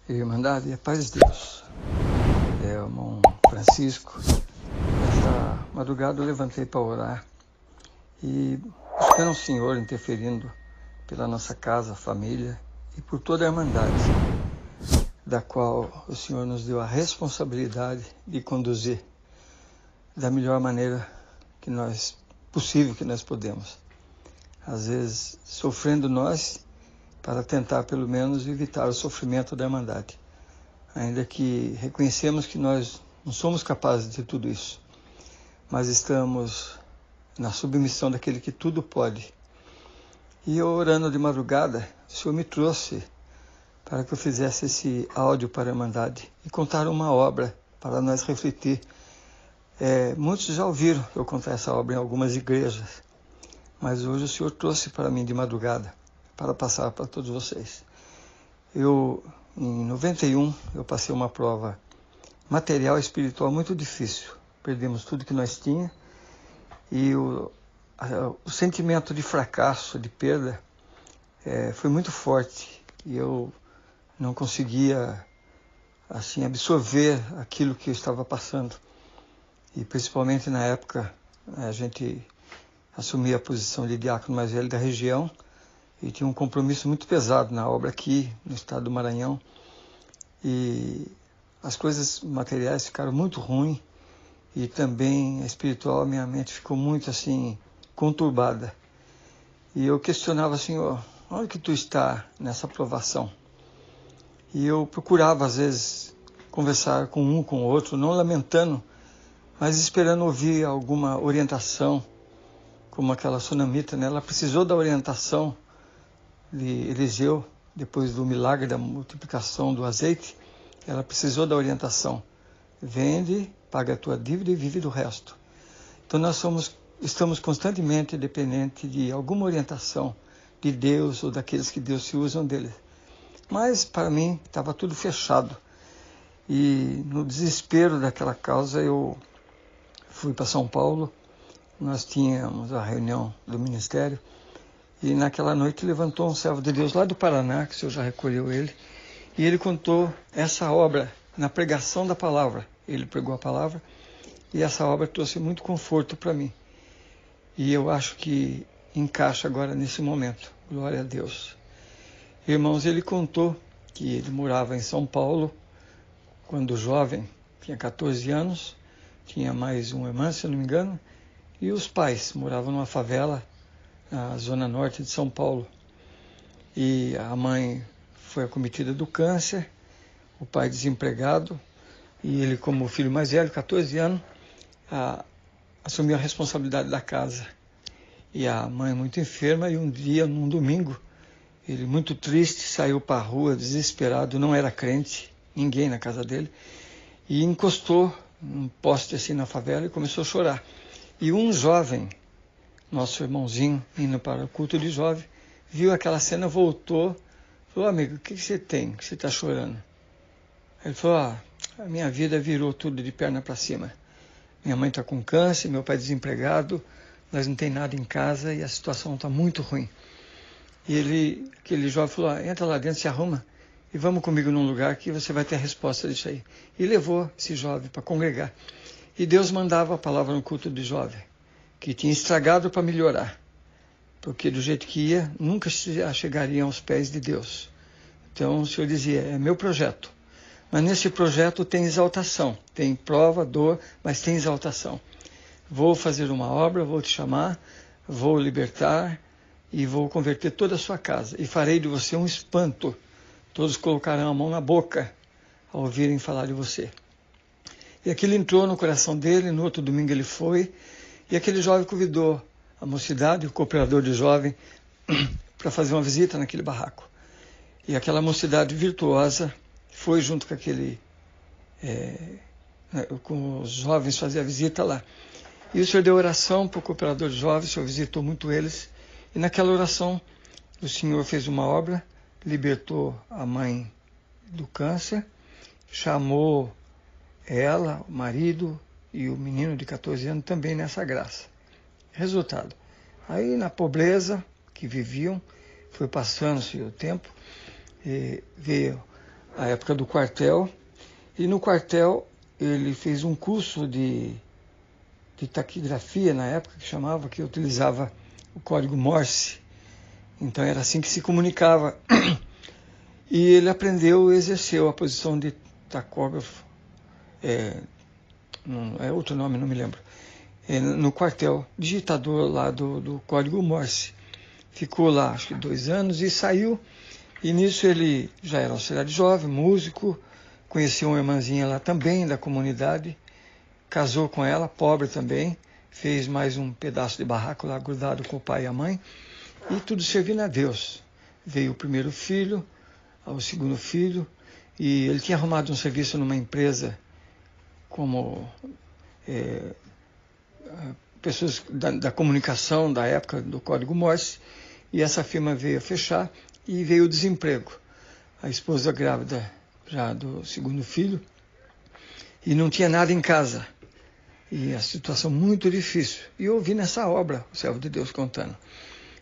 Irmandade e a paz de Deus. É o irmão Francisco. Esta madrugada eu levantei para orar e buscando o Senhor interferindo pela nossa casa, família e por toda a Irmandade, da qual o Senhor nos deu a responsabilidade de conduzir da melhor maneira possível que nós podemos. Às vezes sofrendo nós, para tentar pelo menos evitar o sofrimento da Irmandade. Ainda que reconhecemos que nós não somos capazes de tudo isso, mas estamos na submissão daquele que tudo pode. E eu orando de madrugada, o Senhor me trouxe para que eu fizesse esse áudio para a Irmandade e contar uma obra para nós refletir. Muitos já ouviram eu contar essa obra em algumas igrejas, mas hoje o Senhor trouxe para mim de madrugada, para passar para todos vocês. Em 91, eu passei uma prova material e espiritual muito difícil. Perdemos tudo que nós tínhamos e o sentimento de fracasso, de perda, foi muito forte. E eu não conseguia assim, absorver aquilo que eu estava passando. E principalmente na época, a gente assumia a posição de diácono mais velho da região, e tinha um compromisso muito pesado na obra aqui, no estado do Maranhão. E as coisas materiais ficaram muito ruins e também a espiritual, minha mente ficou muito assim, conturbada. E eu questionava, Senhor, onde que Tu está nessa provação? E eu procurava, às vezes, conversar com um, com o outro, não lamentando, mas esperando ouvir alguma orientação, como aquela sunamita, né? Ela precisou da orientação de Eliseu, depois do milagre da multiplicação do azeite. Ela precisou da orientação. Vende, paga a tua dívida e vive do resto. Então estamos constantemente dependentes de alguma orientação de Deus ou daqueles que Deus se usam dele. Mas para mim estava tudo fechado. E no desespero daquela causa eu fui para São Paulo. Nós tínhamos a reunião do ministério. E naquela noite levantou um servo de Deus lá do Paraná, que o Senhor já recolheu ele, e ele contou essa obra na pregação da palavra. Ele pregou a palavra e essa obra trouxe muito conforto para mim. E eu acho que encaixa agora nesse momento. Glória a Deus. Irmãos, ele contou que ele morava em São Paulo quando jovem, tinha 14 anos, tinha mais uma irmã, se eu não me engano, e os pais moravam numa favela na zona norte de São Paulo. E a mãe foi acometida do câncer, o pai desempregado, e ele, como filho mais velho, 14 anos, assumiu a responsabilidade da casa. E a mãe muito enferma, e um dia, num domingo, ele muito triste, saiu para a rua, desesperado, não era crente, ninguém na casa dele, e encostou num poste assim na favela e começou a chorar. E um jovem, nosso irmãozinho, indo para o culto de jovem, viu aquela cena, voltou, falou, amigo, o que você tem, que você está chorando? Ele falou, a minha vida virou tudo de perna para cima. Minha mãe está com câncer, meu pai desempregado, nós não tem nada em casa e a situação está muito ruim. E aquele jovem falou, entra lá dentro, se arruma e vamos comigo num lugar que você vai ter a resposta disso aí. E levou esse jovem para congregar. E Deus mandava a palavra no culto de jovem, que tinha estragado para melhorar, porque do jeito que ia, nunca chegaria aos pés de Deus. Então o Senhor dizia, é meu projeto, mas nesse projeto tem exaltação, tem prova, dor, mas tem exaltação. Vou fazer uma obra, vou te chamar, vou libertar e vou converter toda a sua casa e farei de você um espanto. Todos colocarão a mão na boca ao ouvirem falar de você. E aquilo entrou no coração dele, no outro domingo ele foi, e aquele jovem convidou a mocidade, o cooperador de jovem, para fazer uma visita naquele barraco. E aquela mocidade virtuosa foi junto com com os jovens fazer a visita lá. E o Senhor deu oração para o cooperador de jovens, o Senhor visitou muito eles, e naquela oração o Senhor fez uma obra, libertou a mãe do câncer, chamou ela, o marido e o menino de 14 anos também nessa graça. Resultado, aí na pobreza que viviam, foi passando-se o tempo, veio a época do quartel, e no quartel ele fez um curso de taquigrafia na época, que chamava, que utilizava o código Morse. Então era assim que se comunicava. E ele aprendeu, exerceu a posição de tacógrafo, outro nome, não me lembro, no quartel, digitador lá do código Morse. Ficou lá, acho que 2 anos, e saiu. E nisso ele já era auxiliar de jovem, músico, conheceu uma irmãzinha lá também da comunidade, casou com ela, pobre também, fez mais um pedaço de barraco lá grudado com o pai e a mãe, e tudo servindo a Deus. Veio o primeiro filho, o segundo filho, e ele tinha arrumado um serviço numa empresa como pessoas da comunicação da época do código Morse, e essa firma veio a fechar e veio o desemprego. A esposa grávida já do segundo filho, e não tinha nada em casa. E a situação muito difícil. E eu ouvi nessa obra o servo de Deus contando.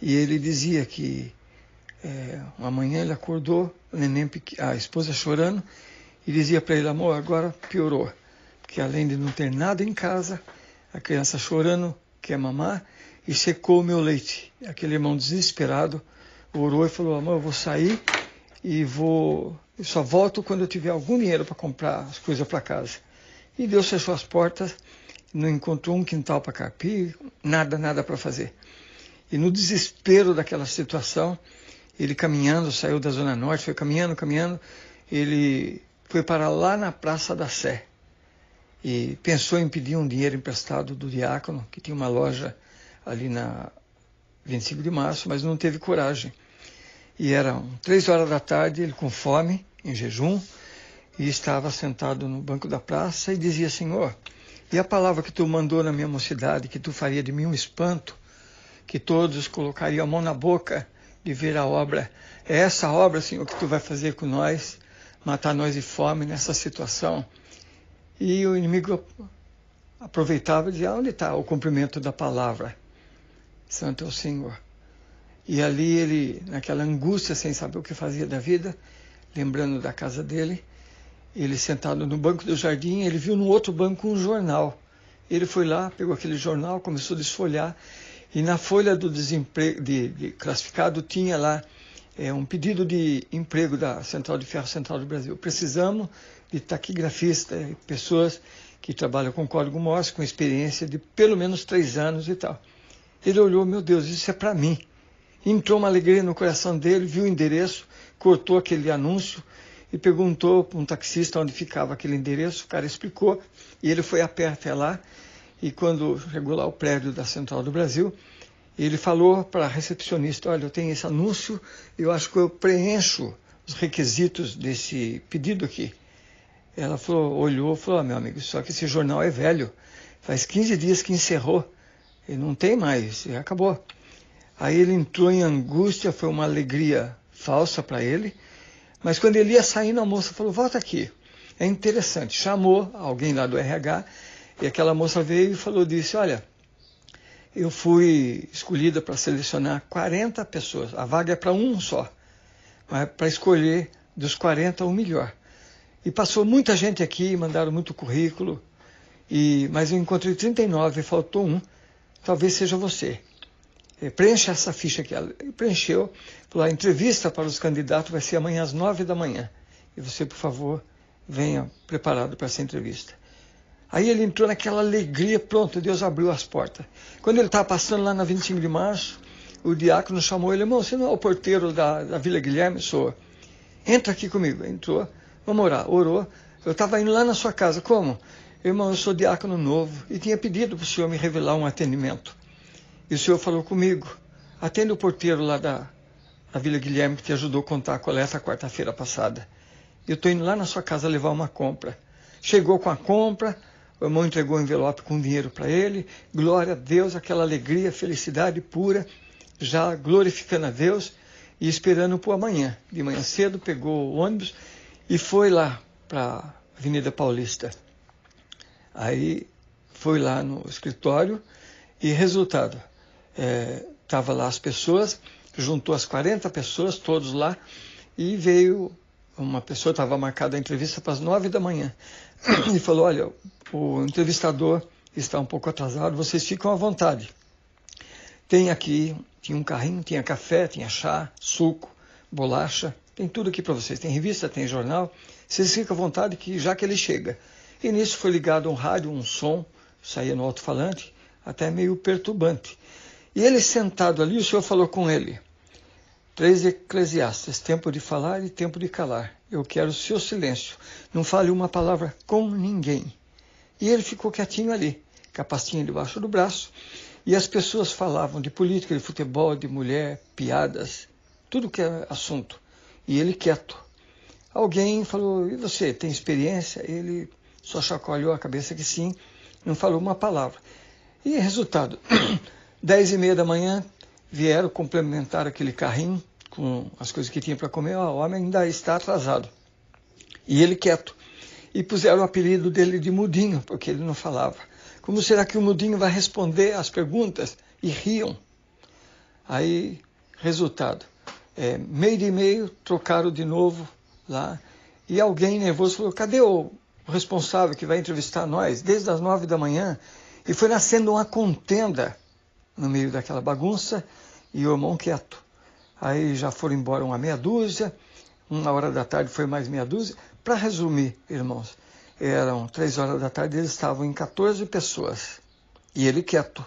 E ele dizia que uma manhã ele acordou, a esposa chorando, e dizia para ele: amor, agora piorou. Porque além de não ter nada em casa, a criança chorando, quer mamar, e secou o meu leite. Aquele irmão desesperado orou e falou: amor, eu vou sair e eu só volto quando eu tiver algum dinheiro para comprar as coisas para casa. E Deus fechou as portas, não encontrou um quintal para carpir, nada para fazer. E no desespero daquela situação, ele caminhando, saiu da Zona Norte, foi caminhando, ele foi parar lá na Praça da Sé. E pensou em pedir um dinheiro emprestado do diácono, que tinha uma loja ali na 25 de março, mas não teve coragem. E eram 3 horas da tarde, ele com fome, em jejum, e estava sentado no banco da praça e dizia: Senhor, e a palavra que tu mandou na minha mocidade, que tu faria de mim um espanto, que todos colocariam a mão na boca de ver a obra. É essa obra, Senhor, que tu vai fazer com nós, matar nós de fome nessa situação. E o inimigo aproveitava e dizia: onde está o cumprimento da palavra? Santo é o Senhor. E ali ele, naquela angústia, sem saber o que fazia da vida, lembrando da casa dele, ele sentado no banco do jardim, ele viu no outro banco um jornal. Ele foi lá, pegou aquele jornal, começou a desfolhar, e na folha do desemprego, de classificado, tinha lá um pedido de emprego da Central de Ferro Central do Brasil. Precisamos de taquigrafistas, pessoas que trabalham com código Morse, com experiência de pelo menos 3 anos e tal. Ele olhou: meu Deus, isso é para mim. Entrou uma alegria no coração dele, viu o endereço, cortou aquele anúncio e perguntou para um taxista onde ficava aquele endereço. O cara explicou e ele foi a pé até lá. E quando chegou lá ao prédio da Central do Brasil, ele falou para a recepcionista: olha, eu tenho esse anúncio, eu acho que eu preencho os requisitos desse pedido aqui. Ela falou, olhou e falou: meu amigo, só que esse jornal é velho, faz 15 dias que encerrou, e não tem mais, e acabou. Aí ele entrou em angústia, foi uma alegria falsa para ele, mas quando ele ia saindo, a moça falou: volta aqui. É interessante, chamou alguém lá do RH, e aquela moça veio e disse: olha, eu fui escolhida para selecionar 40 pessoas, a vaga é para um só, mas para escolher dos 40 o melhor. E passou muita gente aqui, mandaram muito currículo, mas eu encontrei 39 e faltou um, talvez seja você. Preencha essa ficha aqui. Ela preencheu, falou: a entrevista para os candidatos vai ser amanhã às 9 da manhã. E você, por favor, venha preparado para essa entrevista. Aí ele entrou naquela alegria, pronto, Deus abriu as portas. Quando ele estava passando lá na 25 de março, o diácono chamou ele: irmão, você não é o porteiro da Vila Guilherme? Sou. Entra aqui comigo. Entrou, vamos orar. Orou. Eu estava indo lá na sua casa. Como? Irmão, eu sou diácono novo e tinha pedido para o senhor me revelar um atendimento. E o senhor falou comigo: atende o porteiro lá da Vila Guilherme que te ajudou a contar a coleta quarta-feira passada. Eu estou indo lá na sua casa levar uma compra. Chegou com a compra, o irmão entregou o envelope com dinheiro para ele. Glória a Deus, aquela alegria, felicidade pura, já glorificando a Deus e esperando por amanhã. De manhã cedo pegou o ônibus e foi lá para a Avenida Paulista. Aí foi lá no escritório e resultado, estava lá as pessoas, juntou as 40 pessoas, todos lá, e veio uma pessoa estava marcada a entrevista para as 9 da manhã e falou, olha, o entrevistador está um pouco atrasado, vocês ficam à vontade. Tem aqui, tinha um carrinho, tinha café, tinha chá, suco, bolacha, tem tudo aqui para vocês. Tem revista, tem jornal, vocês ficam à vontade que já que ele chega. E nisso foi ligado um rádio, um som, saía no alto-falante, até meio perturbante. E ele sentado ali, o Senhor falou com ele, 3 Eclesiastes, tempo de falar e tempo de calar. Eu quero o seu silêncio. Não fale uma palavra com ninguém. E ele ficou quietinho ali, com a pastinha debaixo do braço. E as pessoas falavam de política, de futebol, de mulher, piadas, tudo que é assunto. E ele quieto. Alguém falou, e você, tem experiência? Ele só chacoalhou a cabeça que sim, não falou uma palavra. E resultado, 10h30 da manhã, vieram complementar aquele carrinho com as coisas que tinha para comer. O homem ainda está atrasado. E ele quieto. E puseram o apelido dele de Mudinho, porque ele não falava. Como será que o Mudinho vai responder às perguntas? E riam. Aí, resultado, 12h30, trocaram de novo lá. E alguém nervoso falou, cadê o responsável que vai entrevistar nós? Desde as 9 da manhã. E foi nascendo uma contenda no meio daquela bagunça, e o irmão quieto. Aí já foram embora uma meia dúzia, 1h da tarde foi mais meia dúzia. Para resumir, irmãos, eram 3 horas da tarde, eles estavam em 14 pessoas, e ele quieto.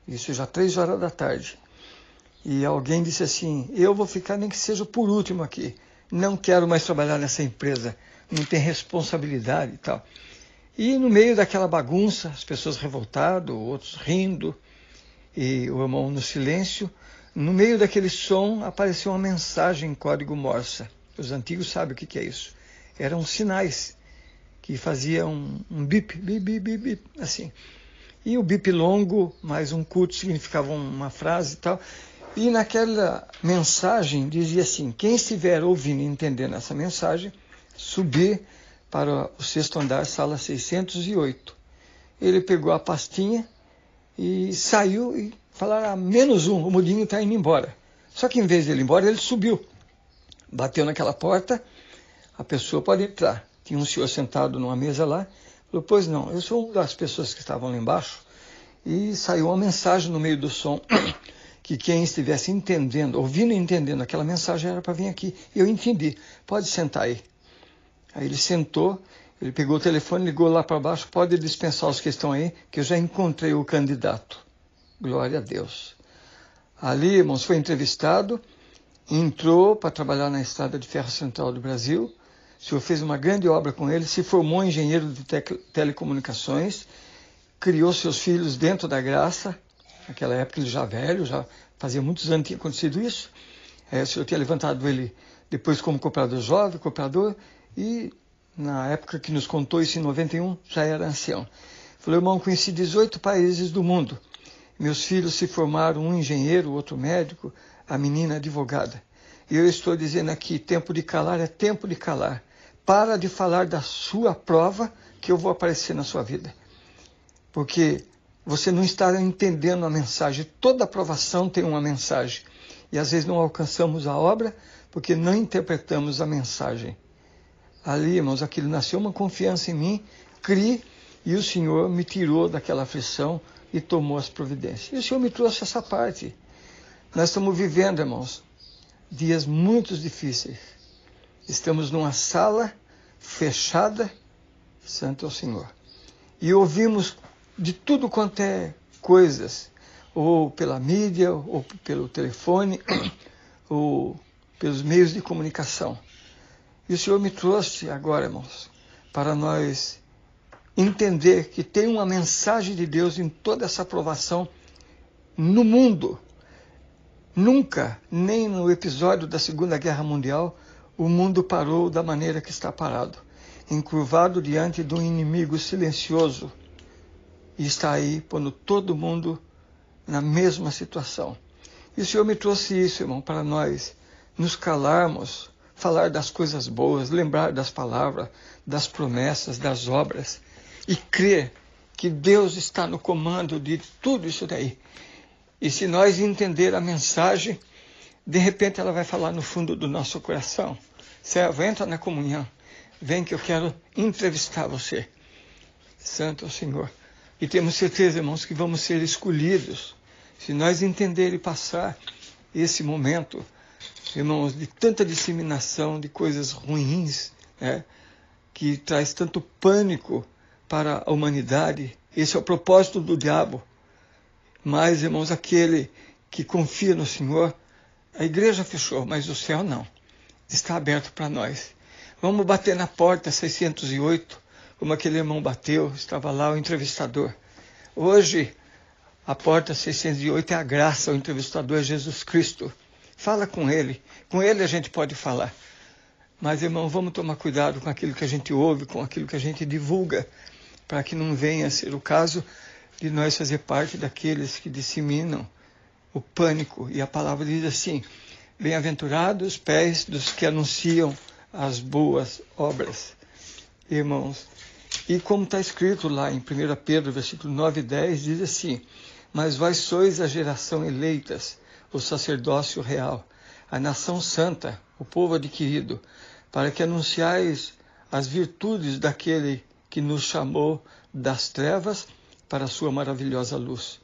Isso já 3 horas da tarde. E alguém disse assim, eu vou ficar nem que seja por último aqui, não quero mais trabalhar nessa empresa, não tem responsabilidade e tal. E no meio daquela bagunça, as pessoas revoltadas, outros rindo, e o irmão no silêncio, no meio daquele som apareceu uma mensagem em código Morse. Os antigos sabem o que é isso. Eram sinais que faziam um bip, bip, bip, bip, bip, assim. E o bip longo, mais um curto, significava uma frase e tal. E naquela mensagem dizia assim, quem estiver ouvindo e entendendo essa mensagem, subir para o 6º andar, sala 608. Ele pegou a pastinha e saiu e falaram, -1, o Mudinho está indo embora. Só que em vez de ele ir embora, ele subiu. Bateu naquela porta, a pessoa pode entrar. Tinha um senhor sentado numa mesa lá, falou, pois não, eu sou uma das pessoas que estavam lá embaixo, e saiu uma mensagem no meio do som, que quem estivesse entendendo, ouvindo e entendendo aquela mensagem era para vir aqui. E eu entendi, pode sentar aí. Aí ele sentou, ele pegou o telefone, ligou lá para baixo, pode dispensar os que estão aí, que eu já encontrei o candidato. Glória a Deus. Ali, irmãos, foi entrevistado, entrou para trabalhar na Estrada de Ferro Central do Brasil, o senhor fez uma grande obra com ele, se formou engenheiro de telecomunicações, criou seus filhos dentro da graça, naquela época ele já velho, já fazia muitos anos que tinha acontecido isso, o senhor tinha levantado ele depois como cooperador jovem, cooperador, e na época que nos contou isso em 91, já era ancião. Falou, irmão, conheci 18 países do mundo. Meus filhos se formaram, um engenheiro, outro médico, a menina advogada. E eu estou dizendo aqui, tempo de calar é tempo de calar. Para de falar da sua prova que eu vou aparecer na sua vida. Porque você não está entendendo a mensagem. Toda aprovação tem uma mensagem. E às vezes não alcançamos a obra porque não interpretamos a mensagem. Ali, irmãos, aquilo nasceu uma confiança em mim, criei, e o Senhor me tirou daquela aflição e tomou as providências. E o Senhor me trouxe essa parte. Nós estamos vivendo, irmãos, dias muito difíceis. Estamos numa sala fechada, santo é o Senhor. E ouvimos de tudo quanto é coisas, ou pela mídia, ou pelo telefone, ou pelos meios de comunicação. E o Senhor me trouxe agora, irmãos, para nós entender que tem uma mensagem de Deus em toda essa aprovação no mundo. Nunca, nem no episódio da Segunda Guerra Mundial, o mundo parou da maneira que está parado, encurvado diante de um inimigo silencioso, e está aí pondo todo mundo na mesma situação. E o Senhor me trouxe isso, irmão, para nós nos calarmos, falar das coisas boas, lembrar das palavras, das promessas, das obras, e crer que Deus está no comando de tudo isso daí. E se nós entender a mensagem, de repente ela vai falar no fundo do nosso coração. Servo, entra na comunhão. Vem que eu quero entrevistar você. Santo é o Senhor. E temos certeza, irmãos, que vamos ser escolhidos. Se nós entender e passar esse momento, irmãos, de tanta disseminação de coisas ruins, né, que traz tanto pânico para a humanidade. Esse é o propósito do diabo. Mas, irmãos, aquele que confia no Senhor, a igreja fechou, mas o céu não. Está aberto para nós. Vamos bater na porta 608, como aquele irmão bateu, estava lá o entrevistador. Hoje, a porta 608 é a graça, o entrevistador é Jesus Cristo. Fala com ele a gente pode falar. Mas, irmão, vamos tomar cuidado com aquilo que a gente ouve, com aquilo que a gente divulga, para que não venha a ser o caso de nós fazer parte daqueles que disseminam o pânico. E a palavra diz assim: bem-aventurados os pés dos que anunciam as boas obras. Irmãos, e como está escrito lá em 1 Pedro, versículo 9 e 10, diz assim: mas vós sois a geração eleitas, o sacerdócio real, a nação santa, o povo adquirido, para que anunciais as virtudes daquele que nos chamou das trevas para a sua maravilhosa luz.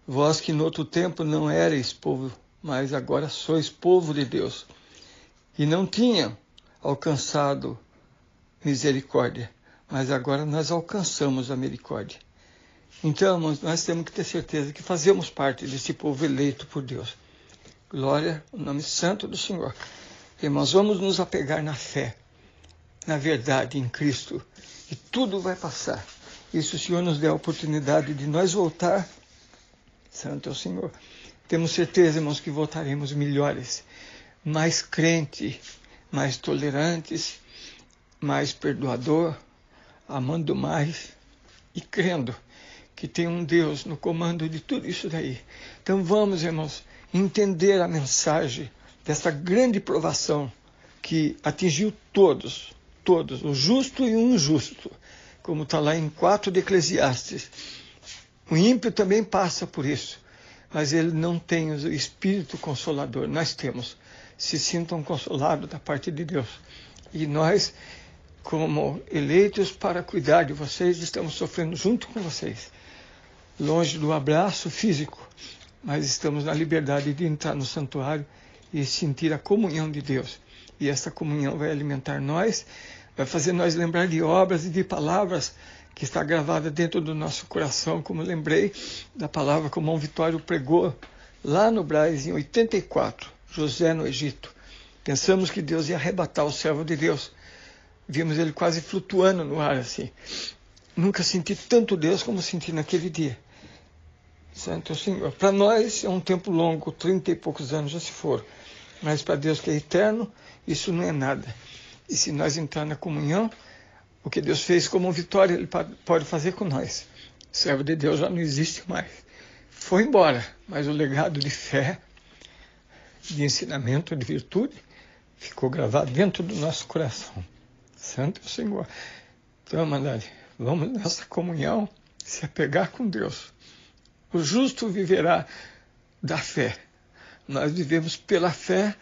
Vós que no outro tempo não erais povo, mas agora sois povo de Deus, e não tinham alcançado misericórdia, mas agora nós alcançamos a misericórdia. Então, irmãos, nós temos que ter certeza que fazemos parte desse povo eleito por Deus. Glória ao nome santo do Senhor. Irmãos, vamos nos apegar na fé, na verdade em Cristo, e tudo vai passar. E se o Senhor nos der a oportunidade de nós voltar, santo é o Senhor, temos certeza, irmãos, que voltaremos melhores, mais crentes, mais tolerantes, mais perdoador, amando mais e crendo que tem um Deus no comando de tudo isso daí. Então vamos, irmãos, entender a mensagem dessa grande provação que atingiu todos, o justo e o injusto, como está lá em 4 de Eclesiastes. O ímpio também passa por isso, mas ele não tem o Espírito Consolador. Nós temos. Se sintam consolados da parte de Deus. E nós, como eleitos para cuidar de vocês, estamos sofrendo junto com vocês. Longe do abraço físico, mas estamos na liberdade de entrar no santuário e sentir a comunhão de Deus. E essa comunhão vai alimentar nós, vai fazer nós lembrar de obras e de palavras que está gravada dentro do nosso coração, como lembrei da palavra que o irmão Vitório pregou lá no Brás, em 84, José no Egito. Pensamos que Deus ia arrebatar o servo de Deus. Vimos ele quase flutuando no ar assim. Nunca senti tanto Deus como senti naquele dia. Santo Senhor. Para nós é um tempo longo, 30 e poucos anos já se foram. Mas para Deus que é eterno, isso não é nada. E se nós entrar na comunhão, o que Deus fez como vitória, Ele pode fazer com nós. O servo de Deus já não existe mais. Foi embora, mas o legado de fé, de ensinamento, de virtude, ficou gravado dentro do nosso coração. Santo Senhor. Então, mandade, vamos nessa comunhão se apegar com Deus. O justo viverá da fé. Nós vivemos pela fé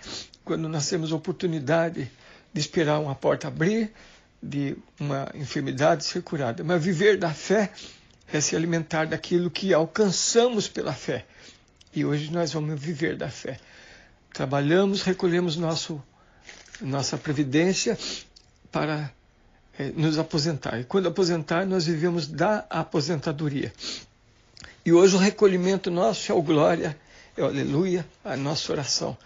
quando nós temos oportunidade de esperar uma porta abrir, de uma enfermidade ser curada. Mas viver da fé é se alimentar daquilo que alcançamos pela fé. E hoje nós vamos viver da fé. Trabalhamos, recolhemos nossa previdência para nos aposentar. E quando aposentar, nós vivemos da aposentadoria. E hoje o recolhimento nosso é o glória, é o aleluia, a nossa oração.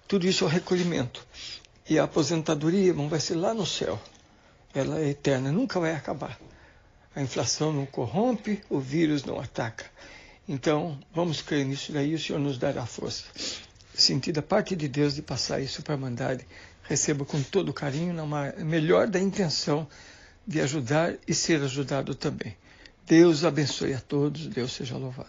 Tudo isso é o recolhimento. E a aposentadoria, irmão, vai ser lá no céu. Ela é eterna, nunca vai acabar. A inflação não corrompe, o vírus não ataca. Então, vamos crer nisso daí, o Senhor nos dará força. Senti da parte de Deus de passar isso para a Irmandade. Receba com todo carinho, na melhor da intenção de ajudar e ser ajudado também. Deus abençoe a todos, Deus seja louvado.